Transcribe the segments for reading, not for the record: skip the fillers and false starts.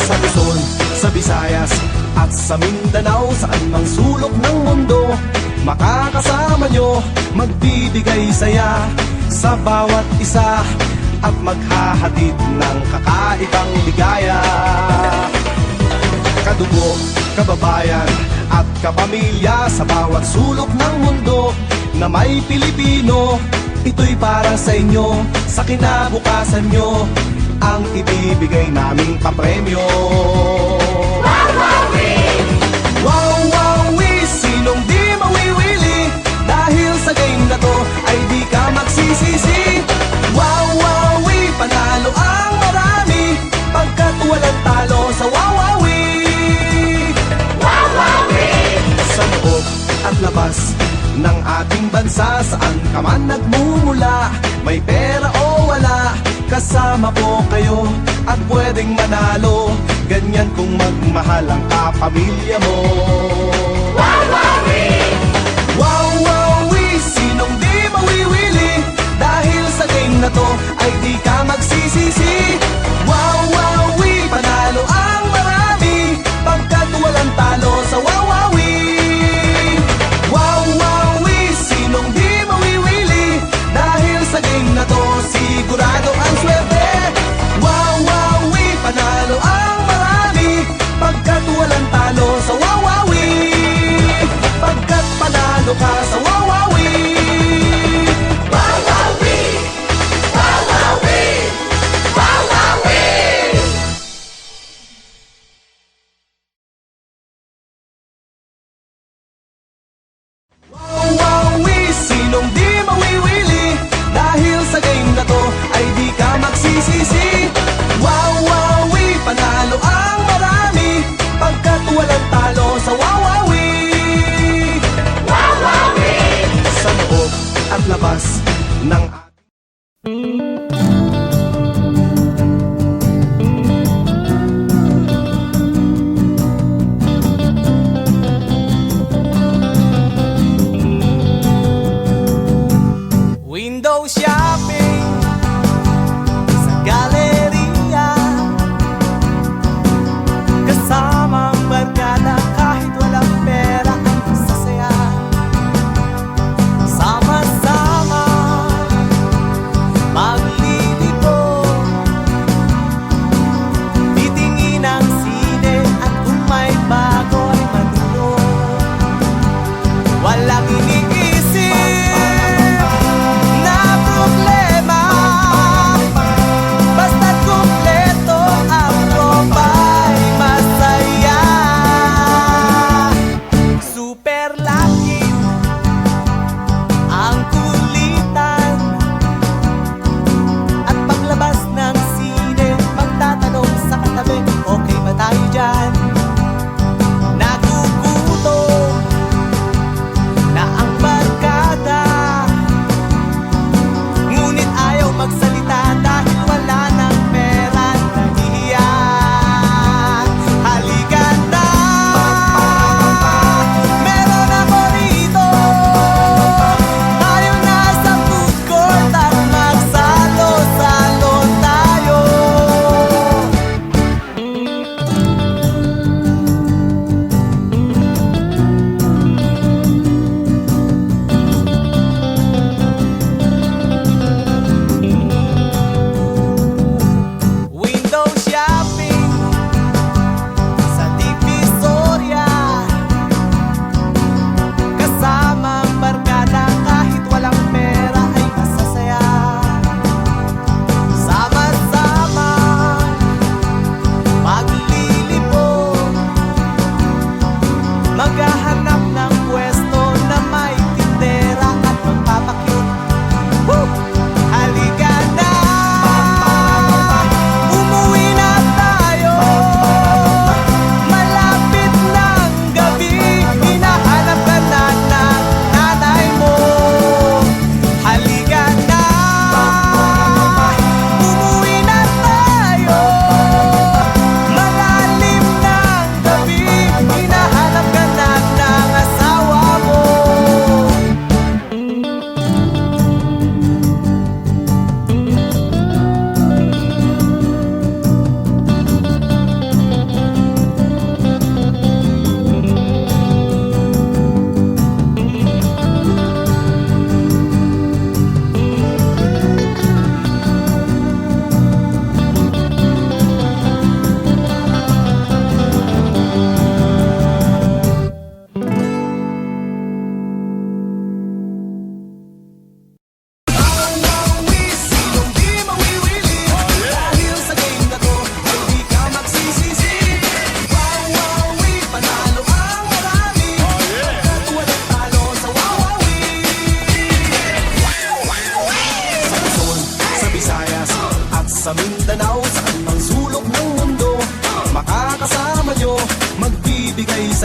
Sa Luzon, sa Visayas, at sa Mindanao, saan mang sulok ng mundo, makakasama nyo, magbibigay saya sa bawat isa, at maghahatid ng kakaibang ligaya. Kadugo, kababayan, at kapamilya sa bawat sulok ng mundo na may Pilipino, ito'y para sa inyo, sa kinabukasan nyo, ang ibibigay naming papremyo. Wawawi, sinong di mawiwili, dahil sa game na to ay di ka magsisisi. Wawawi, panalo ang marami, pagkat walang talo sa wawawi. Sa loob at labas ng ating bansa, saan ka man nagmumula, may pera o wala, kasama po kayo at pwedeng manalo, ganyan kung magmahal ang kapamilya mo. Wawawi! Wawawi, sinong di mawiwili, dahil sa game na to ay di ka magsisisi. Wawawi, panalo ang marami, pagkat walang talo sa wawawi. Wawawi, sinong di mawiwili, dahil sa game na to sigurado ang swerte. Wawawi, panalo ang marami, pagkat walang talo sa wawawi.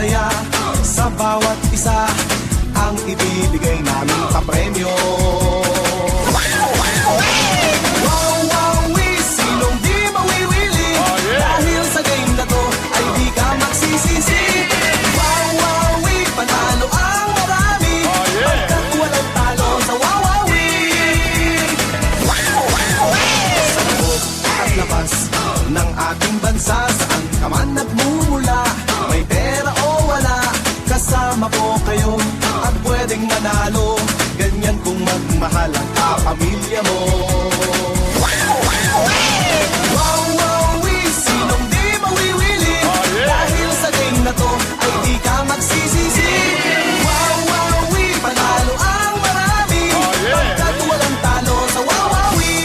saya sa bawat isa ang ibibigay naming papremyo. Wawawi, sinong di mawiwili? Dahil sa game na to ay di ka magsisisi. Wawawi, panalo ang marami pagkat walang talo sa Wawawi. Sa loob at labas ng ating bansa, saan ka man nagmumula, may pera o wala, kasama ko kayo at pwedeng manalo. Ganyan kung magmahal ang kapamilya mo. Wawawi, sinong di mawiwili? Dahil sa game na to ay di ka magsisisi. Wawawi, panalo ang marami pagkat walang talo sa Wawawi.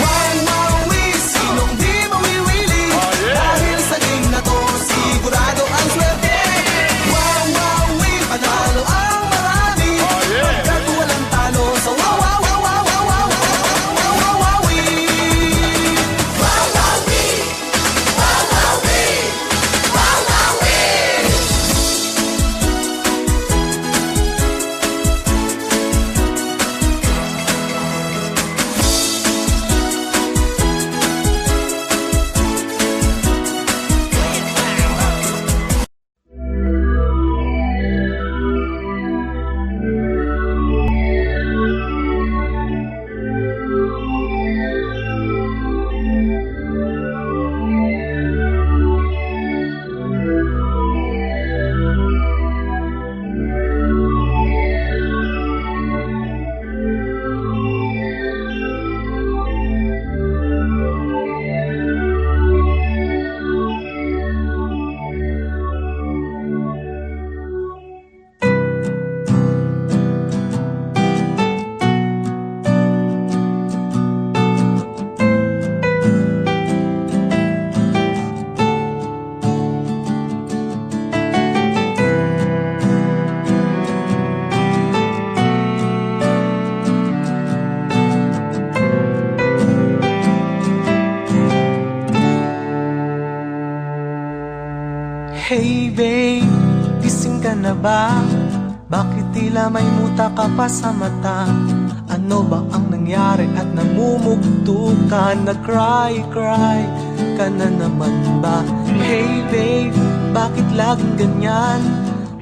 Wawawi, sinong di mawiwili? Dahil sa game na to sigurado ang swerte. Wawawi, panalo ang marami pagkat walang talo sa Wawawi. Hey babe, gising ka na ba? Bakit tila may muta ka pa sa mata? Ano ba ang nangyari at namumugto ka? Nag-cry ka na naman ba? Hey babe, bakit laging ganyan?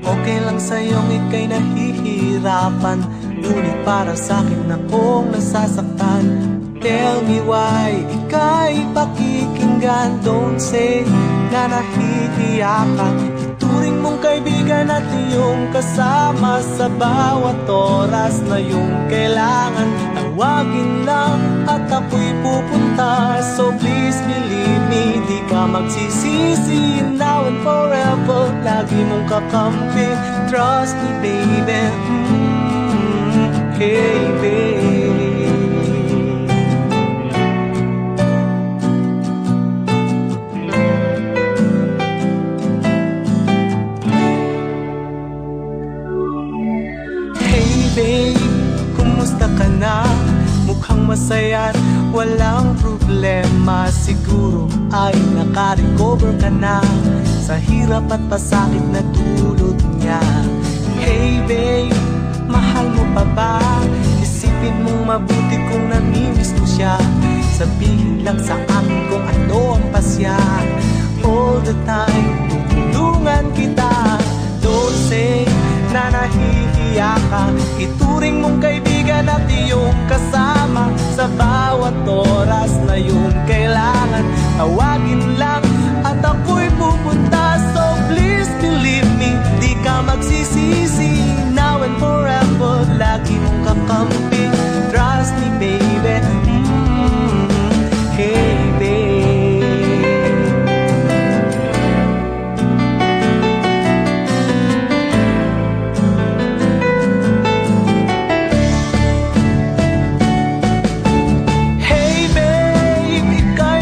Okay lang sa'yong ika'y nahihirapan, ngunit para sa'kin akong nasasaktan. Tell me why ika'y pakikinggan. Don't say na nahihiya ka. Ituring mong kaibigan at iyong kasama sa bawat oras na iyong kailangan. Tawagin lang at ako'y pupunta. So please believe me, di ka magsisisi. Now and forever, lagi mong kakampi. Trust me baby, hey babe. Babe, kumusta ka na? Mukhang masaya at walang problema. Siguro ay naka-recover ka na sa hirap at pasakit na dulot niya. Hey babe, mahal mo pa ba? Isipin mong mabuti kung namimiss mo siya. Sabihin lang sa akin kung ano ang pasya. All the time, tutulungan kita. Don't say na nahihiya ka. Ituring mong kaibigan at iyong kasama sa bawat oras na iyong kailangan. Tawagin lang at ako'y pupunta. So please believe me, di ka magsisisi. Now and forever, lagi mong kakampi. Trust me baby, hey babe.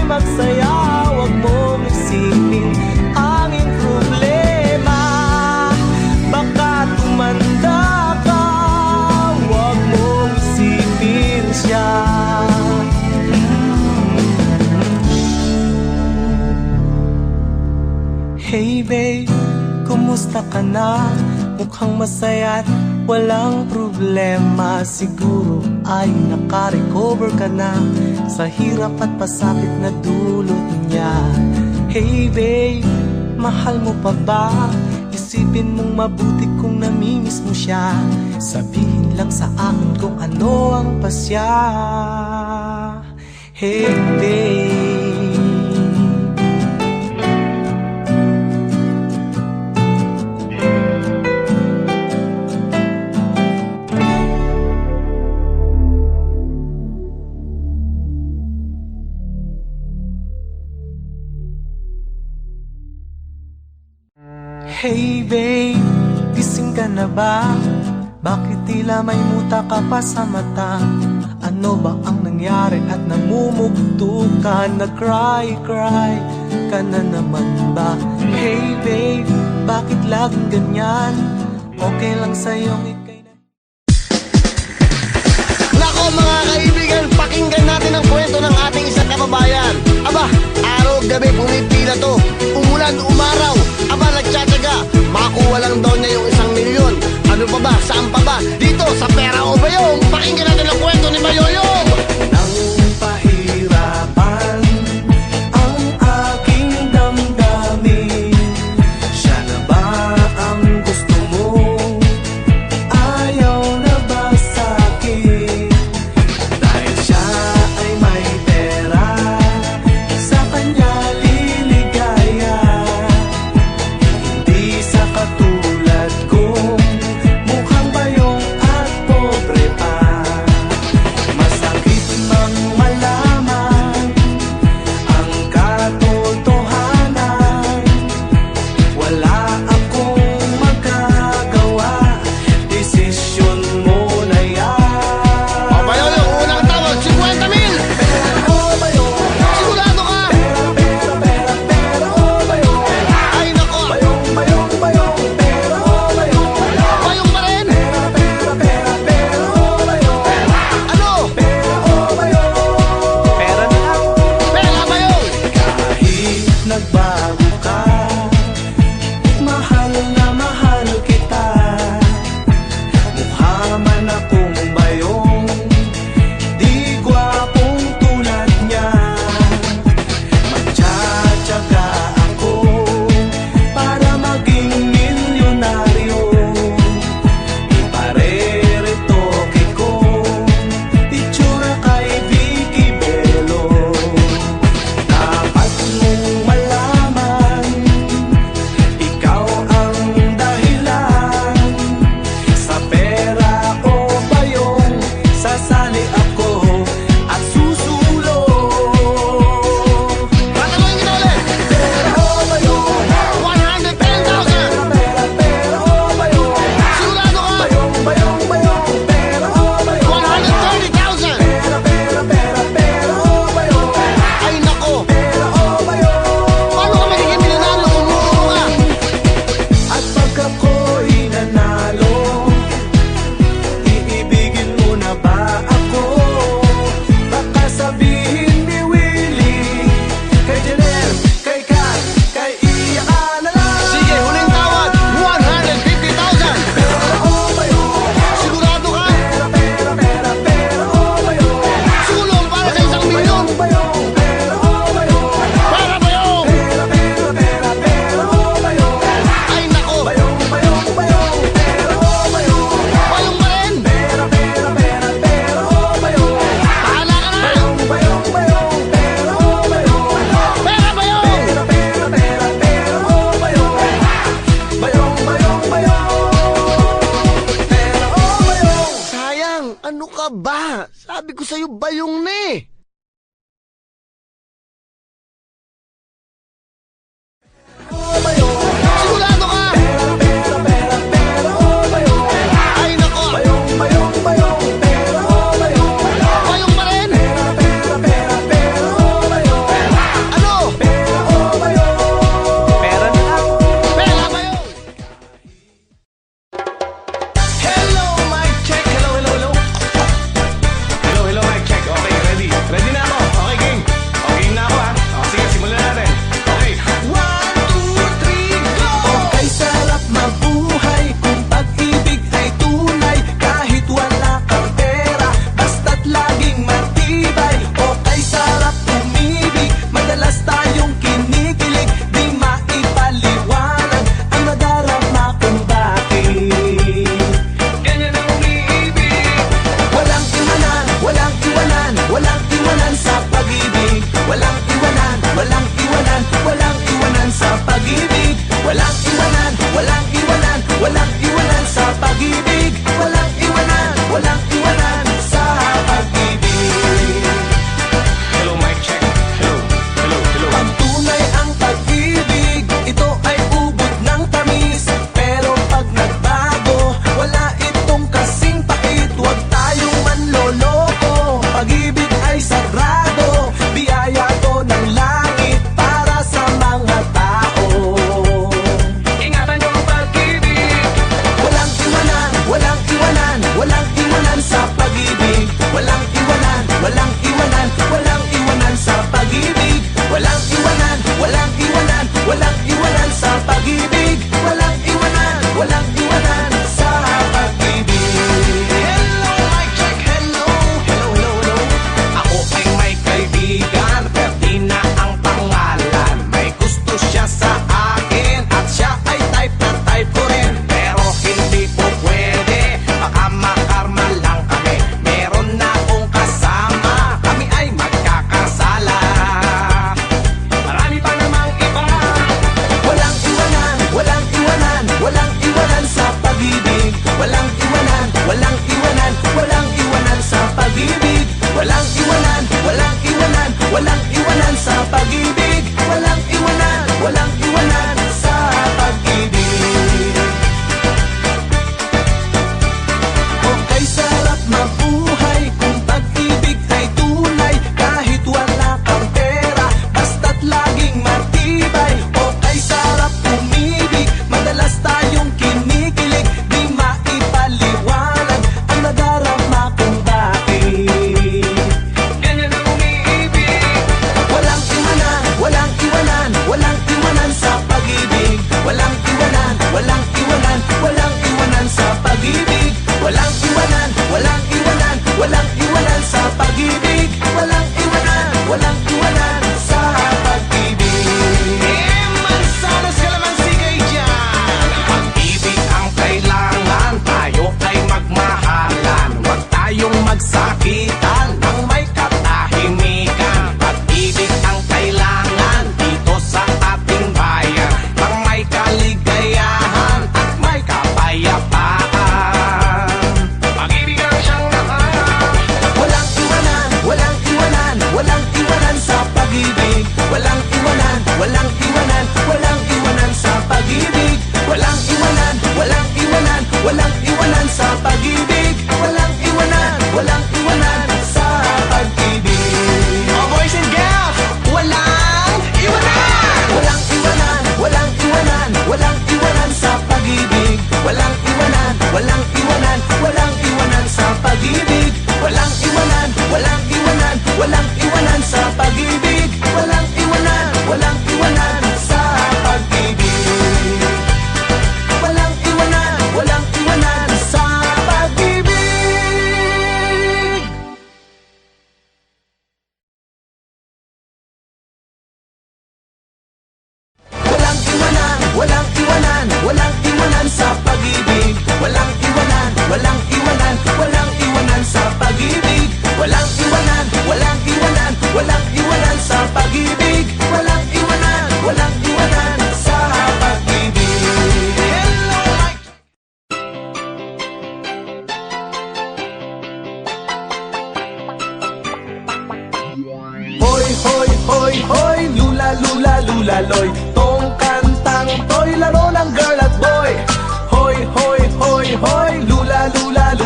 Magsaya, wag mong kumusta ka na? Mukhang masaya at walang problema. Siguro ay naka-recover ka na sa hirap at pasakit na dulot niya. Hey babe, mahal mo pa ba? Isipin mong mabuti kung namimiss mo siya. Sabihin lang sa akin kung ano ang pasya. Hey babe, hey babe, gising ka na ba? Bakit tila may muta ka pa sa mata? Ano ba ang nangyari at namumugto ka? Nag-cry ka na naman ba? Hey babe, bakit laging ganyan? Okay lang sa'yong ikay na... Nako mga kaibigan, pakinggan natin ang kwento ng ating isang kababayan. Aba, araw-gabi pumipila to. Umulan, umaraw, aba nagtsatsaga. Makuha lang daw niya yung 1,000,000. Ano pa ba? Saan pa ba? Dito sa Pera o Bayong. Pakinggan natin ang kwento ni Bayoyong. Nang pahirapan ang aking damdamin, siya na ba ang gusto mo? Ayaw na ba sa'kin? Dahil siya ay may pera, sa kanya liligaya. Hindi sa katulad ko, mukhang bayong at pobre pa. Masakit mang malaman ang katotohanan. Wala akong magagawa, desisyon mo na yan. O Bayoyong, unang tawag, 50,000. Pero bayong, Sigurado ka? pero bayong, Ay nako, bayong, bayong, pero bayong, Bayong pa rin? pero bayong, Ano? bayong. Pera na lang. Pera Bayong. Kahit nagbago ka, mahal na mahal kita. Mukha man akong bayong, di gwapong tulad niya. Magtsatsaga ako para maging milyonaryo. Ipareretoke ko itsura kay Vicky Bello. Dapat mong malaman, ikaw ang dahilan. Sa pera o bayong, sasali ako at susulong. Tatanungin kita ulit. Pera o bayong, 110,000. pera o bayong, Sigurado ka? bayong, pera o bayong, 130,000. pera o bayong, Ay nako, pera o bayong. paano ka magiging milyonaryo kung muro ka? At pag ako'y nanalo, iibigin mo na ba ako? Baka sabihin ni Willie, kay Janelle, kay Kat, kay Iya ka na lang. Sige, huling tawad, 150,000. Pera o bayong, Sigurado ka? pera o bayong, Sulong para sa 1,000,000. bayong, pera o bayong, Para Bayong. pera o bayong, Ay nako, bayong, pera o bayong, Bayong pa rin? pera o bayong, Bahala ka na. bayong, pera o bayong. Pera Bayong. Pera o bayong, bayong, pera o bayong. Sayang, ano ka ba? Sabi ko sa'yo, Bayong na eh. O bayong, Sigurado ka? pera o bayong, Ay nako, bayong, pera o bayong, Bayong pa rin? pera o bayong, Ano? pera o bayong. Pera na lang. Pera Bayong. Hello, mic check. Hello, mic check. Okay, ready.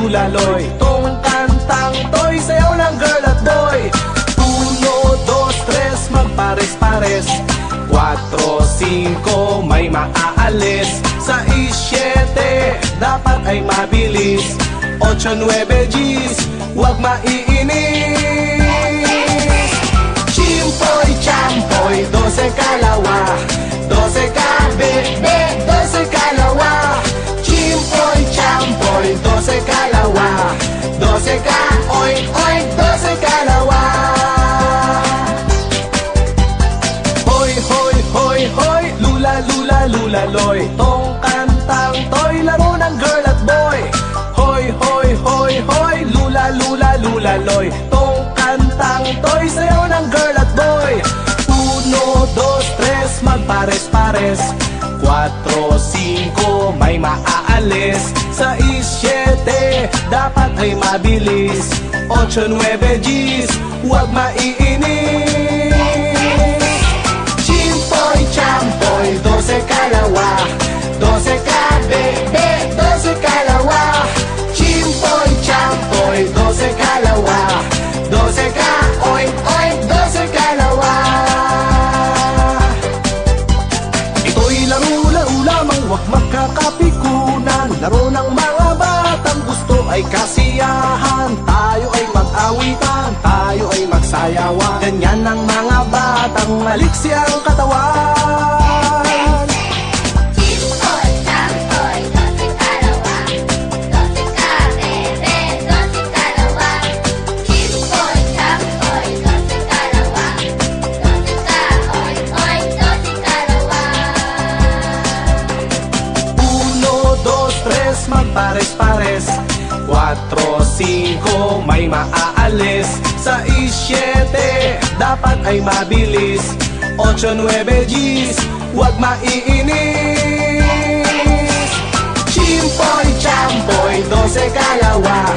lula-loy. Tong kantang to'y sayaw ng girl at boy. 1, 2, 3, magpares-pares. 4, 5, may maaalis. 6, 7, dapat ay mabilis. 8, 9, G's, huwag maiinis. Chimpoy, champoy, 12 kalawa. 12 kabebe, 12 kalawa. Chimpoy, champoy, 12 kalawa. 12 ka, oink, oink, 12 kalawa. Hoy, hoy, hoy, hoy, lula, lula, lula, loy. Tong kantang to'y laro ng girl at boy. Hoy, hoy, hoy, hoy, lula, lula, lula, loy. Tong kantang to'y sayaw ng girl at boy. 1, 2, 3, magpares-pares. 4, 5, may maaalis. 6, 7, dapat ay mabilis. 8, 9, G's, huwag maiinis. Chimpoy, champoy, 12 kalawa. 12 kabebe, 12 kalawa. Chimpoy, champoy, 12 kalawa. 12 ka, oink, oink, 12 kalawa. Ito'y laro-laro lamang, huwag magkakapikunan. Laro ng mga batang gusto ay kasiyahan. Tayo ay mag-awitan, tayo ay magsayawan. Ganyan ang mga batang maliksi ang katawan. Chimpoy, champoy, 12 kalawa. 12 kabebe, 12 kalawa. Chimpoy, champoy, 12 kalawa. 12 ka, oink, oink, 12 kalawa. 1, 2, 3, magpares-pares. 4, 5, may maaalis. 6, 7, dapat ay mabilis. 8, 9, G's, huwag maiinis. Chimpoy, champoy, 12 kalawa.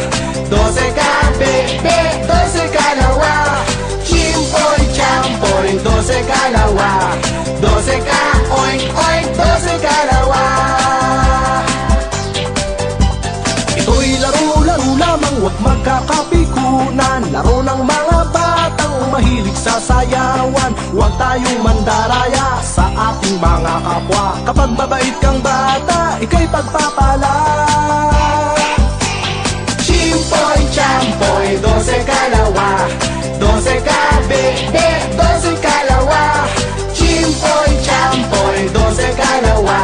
12 kabebe, 12 kalawa. Chimpoy, champoy, 12 kalawa. 12 ka, oink, oink, 12 kalawa. Ito'y laro-laro lamang, huwag magkakapikunan. Laro ng mga batang mahilig sa sayawan. Huwag tayong mandaraya sa ating mga kapwa. Kapag mabait kang bata, ika'y pagpapala. Chimpoy, champoy, 12 kalawa. 12 kabebe, 12 kalawa. Chimpoy, champoy, 12 kalawa.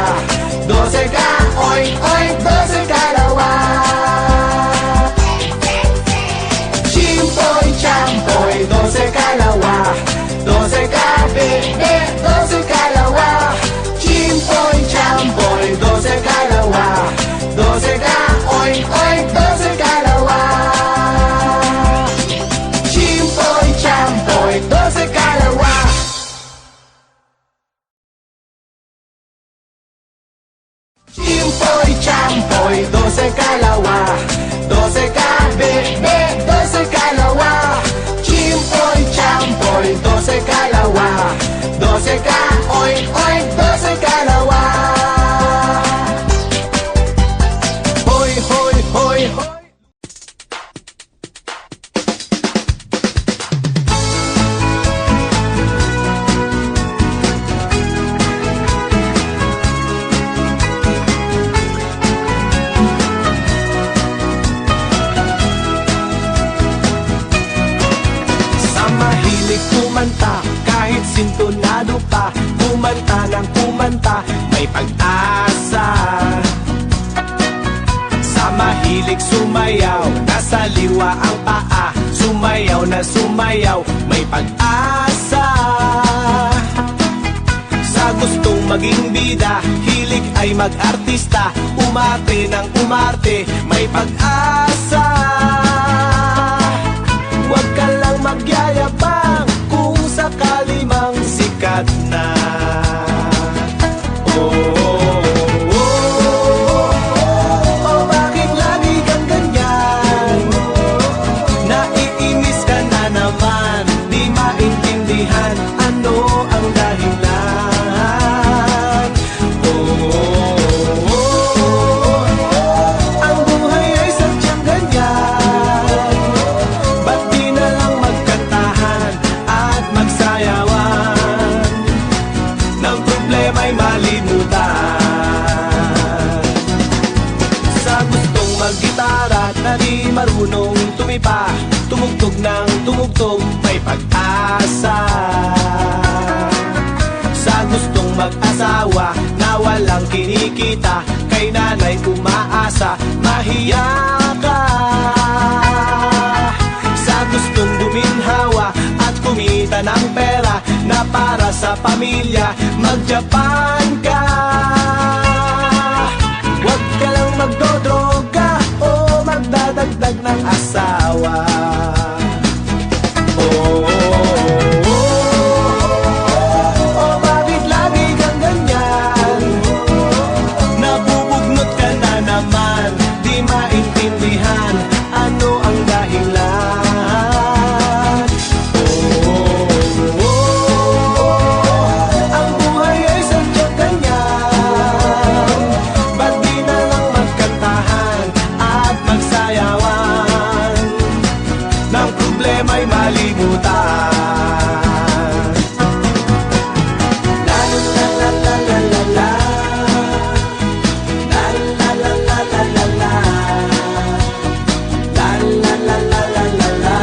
12 ka, oink, oink, 12 kalawa. Chimpoy, champoy, 12 kalawa. 12 kabebe, 12 kalawa. Chimpoy, champoy, 12 kalawa. 12 ka, oink, oink, 12 kalawa. Chimpoy, champoy, 12 kalawa. Chimpoy, champoy, 12 kalawa. 12 kabebe, 12 kalawa. Chimpoy, champoy, 12 kalawa. 12 ka, oink, oink, 12 kalawa. Hoy, hoy, hoy, hoy. Sa mahilig kumanta, kahit sintonado pa, kumanta ng kumanta, may pag-asa. Sa mahilig sumayaw, nasa liwa ang paa, sumayaw na sumayaw, may pag-asa. Sa gustong maging bida, hilig ay mag-artista, umarte ng umarte, may pag-asa. Huwag ka lang magyayabang kung sakali mang sikat na. Oh, oh, oh, oh, bakit lagi kang ganyan? Naiinis ka na naman, di maintindihan ano ang dahilan. Oh, oh, oh, ang buhay ay sadyang ganyan. marunong tumipa, tumugtog ng tumugtog, may pag-asa. Sa gustong mag-asawa na walang kinikita, kay nanay umaasa, mahiya ka. Sa gustong guminhawa at kumita ng pera na para sa pamilya, mag-Japan ka. Huwag ka lang magdodroga o magdadagdag ng asawa. Bakit lagi kang ganyan? Nabubugnot ka na naman, di maintindihan ano ang dahilan. Ang buhay ay sadyang ganyan. Ba't di na lang magkantahan at magsayawan? Nang problema'y malimutan. La la la la la la la la. La la la la la la la. La la la la la la la.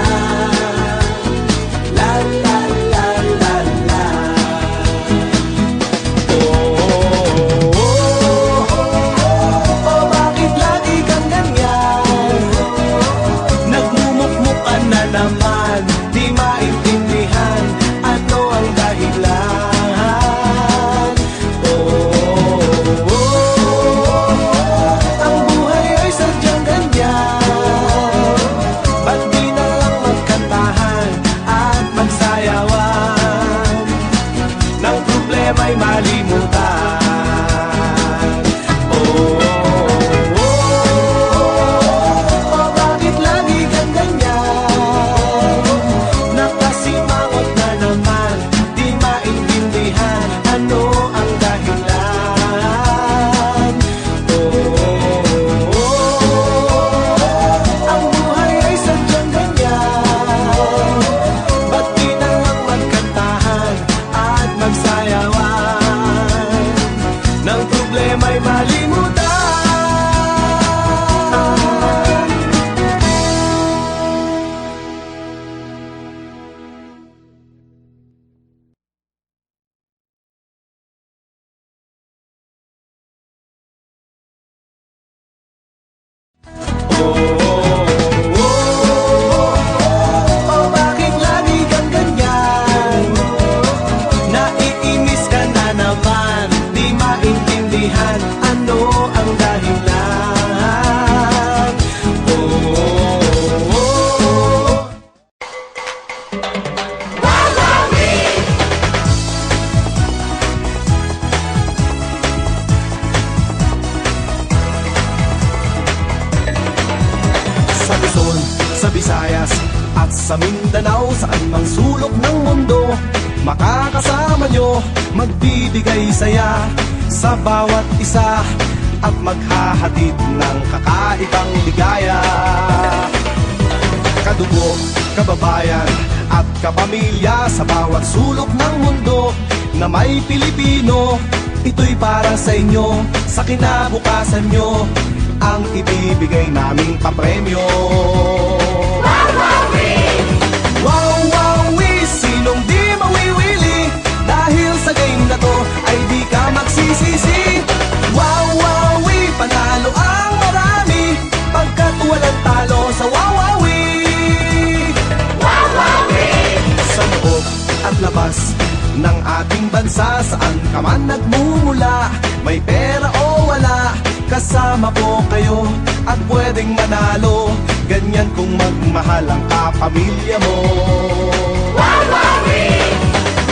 La la la la la. Bakit lagi kang ganyan? Nagmumukmuk ka na naman, di maintindihan ano ang dahilan. Ang buhay ay sadyang ganyan. Ba't di na lang magkantahan at magsayawan? Nang problema'y malimutan. Bakit lagi kang ganyan? Nakasimangot na naman, di maintindihan ano ang dahilan. Ang buhay ay sadyang ganyan. Ba't di na lang magkantahan at magsayawan? Nang problema'y malimutan. Bakit lagi kang ganyan? Naiinis ka na naman, di maintindihan ano ang dahilan. Sa Luzon, sa Visayas at sa Mindanao, saan mang sulok ng mundo, makakasama nyo, magbibigay saya sa bawat isa at maghahatid ng kakaibang ligaya. Kadugo, kababayan at kapamilya sa bawat sulok ng mundo na may Pilipino, ito'y para sa inyo, sa kinabukasan nyo, ang ibibigay naming papremyo. Wow, wow, sinong di mawiwili? Dahil sa game na to ay di ka magsisisi. Wow, wow, panalo ang marami, pagkat walang talo sa wawawi. Sa loob at labas ng ating bansa, saan ka man nagmumula, may pera o wala, kasama po kayo at pwedeng manalo. Ganyan kung magmahal ang kapamilya mo.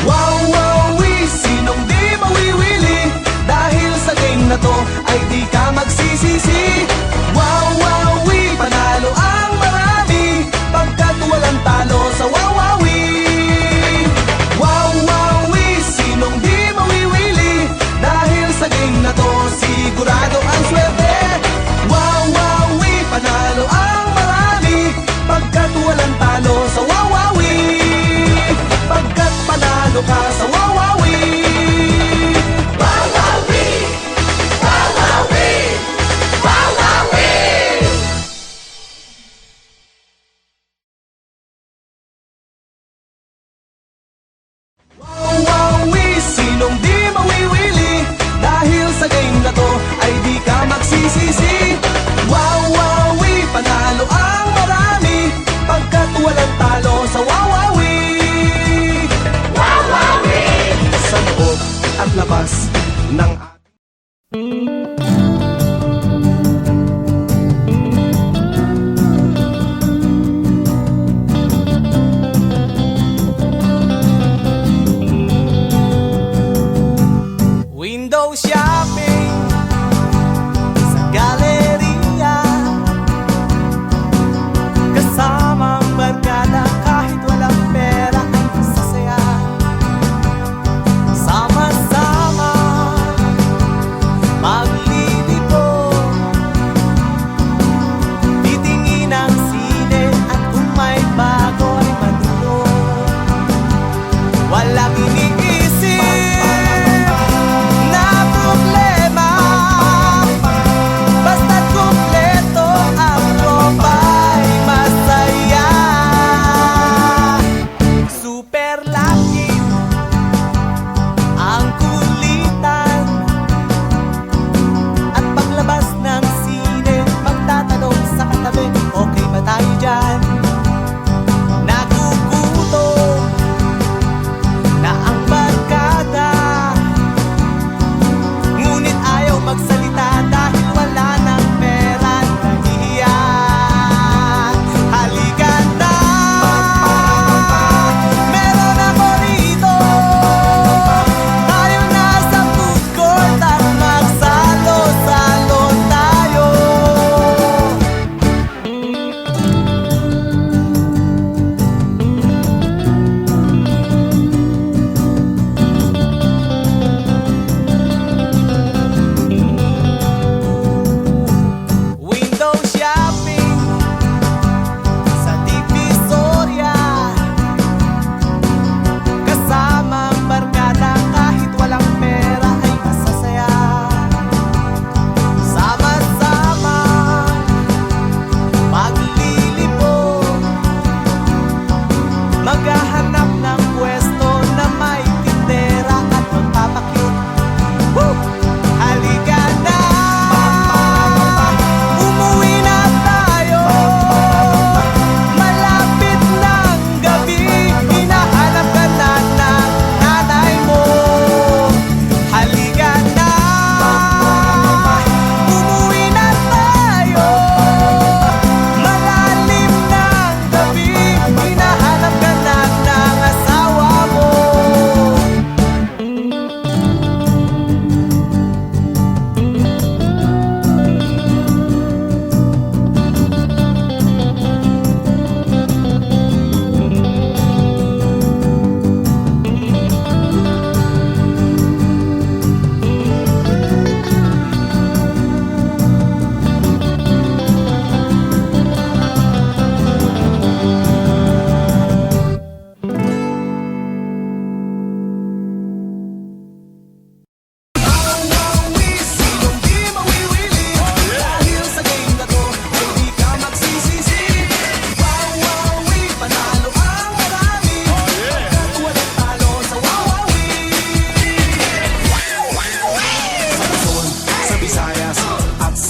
Wow, wow, sinong di mawiwili? Dahil sa game na to ay di ka magsisisi. Wow, wow, panalo ang marami, pagkat walang talo sa wawawi. Wow, wow, sinong di mawiwili? Dahil sa game na to sigurado ang swerte. Wow, wow, panalo ang marami, pagkat walang talo sa wawawi. Pagkat panalo ka sa wawawi. Wawawi! Wawawi! Wawawi!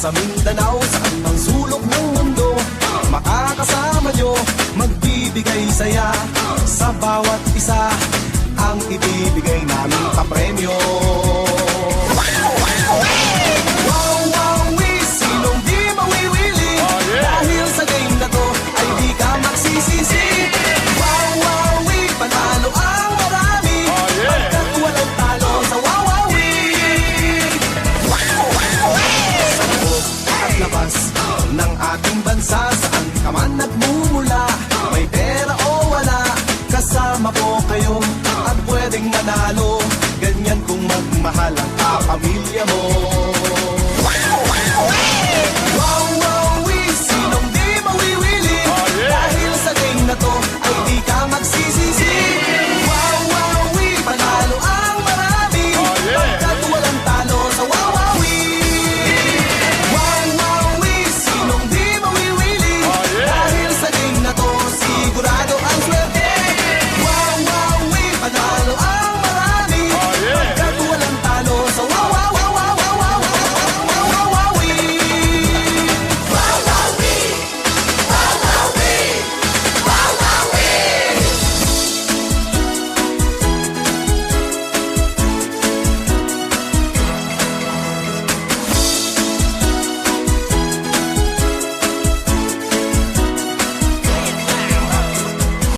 sa Mindanao, saan mang sulok ng mundo, makakasama nyo, magbibigay saya sa bawat isa. Ang ibibigay